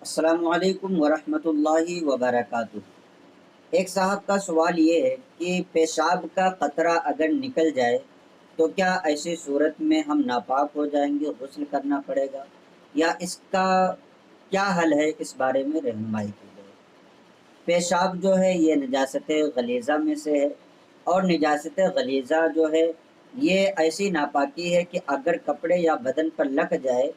अस्सलामु अलैकुम वरहमतुल्लाहि वबरकातुह। एक साहब का सवाल ये है कि पेशाब का कतरा अगर निकल जाए तो क्या ऐसी सूरत में हम नापाक हो जाएंगे, गुस्ल करना पड़ेगा या इसका क्या हल है, इस बारे में रहनुमाई की जाए। पेशाब जो है ये नजासत गलीज़ा में से है, और नजासत गलीज़ा जो है ये ऐसी नापाकी है कि अगर कपड़े या बदन पर लग जाए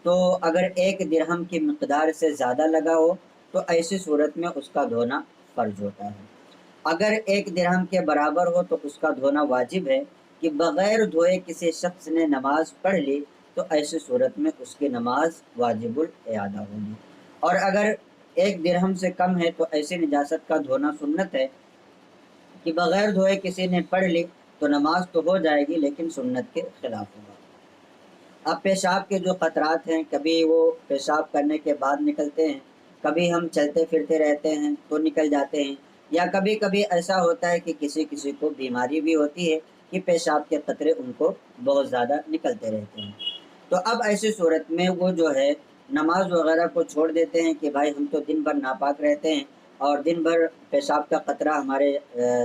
तो अगर 1 दिरहम की मकदार से ज़्यादा लगा हो तो ऐसी सूरत में उसका धोना फ़र्ज होता है। अगर 1 दिरहम के बराबर हो तो उसका धोना वाजिब है कि बग़ैर धोए किसी शख्स ने नमाज पढ़ ली तो ऐसी सूरत में उसकी नमाज वाजिबुल इयादा होगी। और अगर 1 दिरहम से कम है तो ऐसी निजासत का धोना सुन्नत है कि बग़ैर धोए किसी ने पढ़ ली तो नमाज तो हो जाएगी लेकिन सुन्नत के खिलाफ होगा। अब पेशाब के जो क़तरात हैं, कभी वो पेशाब करने के बाद निकलते हैं, कभी हम चलते फिरते रहते हैं तो निकल जाते हैं, या कभी कभी ऐसा होता है कि किसी किसी को बीमारी भी होती है कि पेशाब के क़तरे उनको बहुत ज़्यादा निकलते रहते हैं। तो अब ऐसी सूरत में वो जो है नमाज वगैरह को छोड़ देते हैं कि भाई हम तो दिन भर नापाक रहते हैं और दिन भर पेशाब का क़तरा हमारे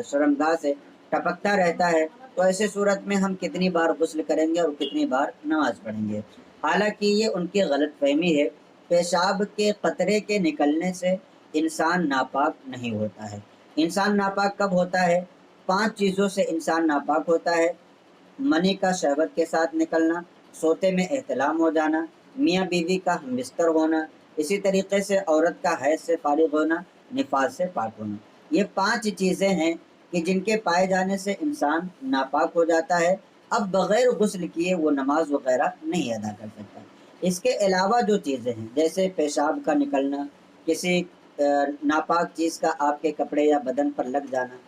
शर्मगाह से टपकता रहता है, तो ऐसे सूरत में हम कितनी बार गुस्ल करेंगे और कितनी बार नमाज पढ़ेंगे। हालांकि ये उनकी गलत फहमी है। पेशाब के क़तरे के निकलने से इंसान नापाक नहीं होता है। इंसान नापाक कब होता है? 5 चीज़ों से इंसान नापाक होता है: मनी का शहवत के साथ निकलना, सोते में एहतलाम हो जाना, मियाँ बीवी का हमबिस्तर होना, इसी तरीके से औरत का हैज़ से फारिग होना, निफास से पाक होना। ये 5 चीज़ें हैं कि जिनके पाए जाने से इंसान नापाक हो जाता है। अब बग़ैर गुस्ल किए वो नमाज वग़ैरह नहीं अदा कर सकता। इसके अलावा जो चीज़ें हैं जैसे पेशाब का निकलना, किसी नापाक चीज़ का आपके कपड़े या बदन पर लग जाना,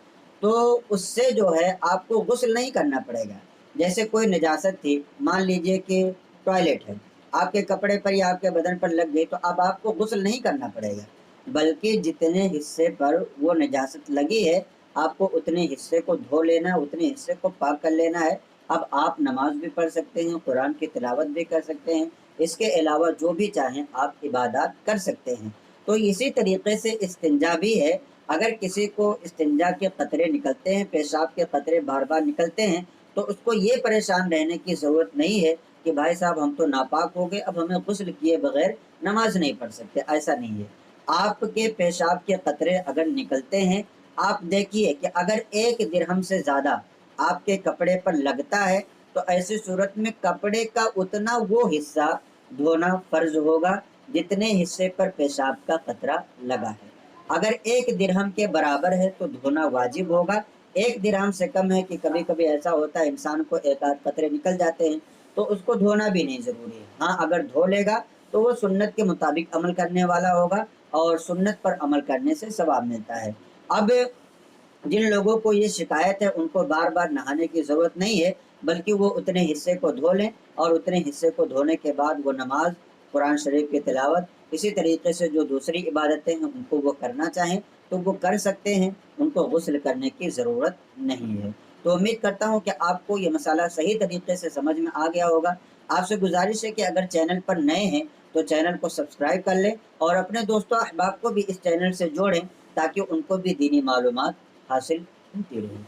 तो उससे जो है आपको गुस्ल नहीं करना पड़ेगा। जैसे कोई निजासत थी, मान लीजिए कि टॉयलेट है, आपके कपड़े पर या आपके बदन पर लग गई, तो अब आपको गुस्ल नहीं करना पड़ेगा, बल्कि जितने हिस्से पर वो निजासत लगी है आपको उतने हिस्से को धो लेना है, उतने हिस्से को पाक कर लेना है। अब आप नमाज भी पढ़ सकते हैं, कुरान की तिलावत भी कर सकते हैं, इसके अलावा जो भी चाहें आप इबादत कर सकते हैं। तो इसी तरीके से इस्तिंजा भी है। अगर किसी को इस्तिंजा के क़तरे निकलते हैं, पेशाब के क़तरे बार बार निकलते हैं, तो उसको ये परेशान रहने की ज़रूरत नहीं है कि भाई साहब हम तो नापाक हो गए, अब हमें गुस्ल किए बगैर नमाज नहीं पढ़ सकते। ऐसा नहीं है। आपके पेशाब के क़तरे अगर निकलते हैं, आप देखिए कि अगर 1 दिरहम से ज़्यादा आपके कपड़े पर लगता है तो ऐसी सूरत में कपड़े का उतना वो हिस्सा धोना फ़र्ज होगा जितने हिस्से पर पेशाब का क़तरा लगा है। अगर 1 दिरहम के बराबर है तो धोना वाजिब होगा। 1 दिरहम से कम है कि कभी कभी ऐसा होता है इंसान को एक आध कतरे निकल जाते हैं, तो उसको धोना भी नहीं ज़रूरी है। हाँ, अगर धो लेगा तो वो सुन्नत के मुताबिक अमल करने वाला होगा और सुन्नत पर अमल करने से सवाब मिलता है। अब जिन लोगों को ये शिकायत है उनको बार बार नहाने की ज़रूरत नहीं है, बल्कि वो उतने हिस्से को धो लें और उतने हिस्से को धोने के बाद वो नमाज, कुरान शरीफ की तिलावत, इसी तरीके से जो दूसरी इबादतें हैं उनको वो करना चाहें तो वो कर सकते हैं, उनको गुस्ल करने की ज़रूरत नहीं है। तो उम्मीद करता हूँ कि आपको ये मसाला सही तरीके से समझ में आ गया होगा। आपसे गुजारिश है कि अगर चैनल पर नए हैं तो चैनल को सब्सक्राइब कर लें और अपने दोस्तों अहबाब को भी इस चैनल से जोड़ें ताकि उनको भी दीनी मालूमात हासिल होती रहे।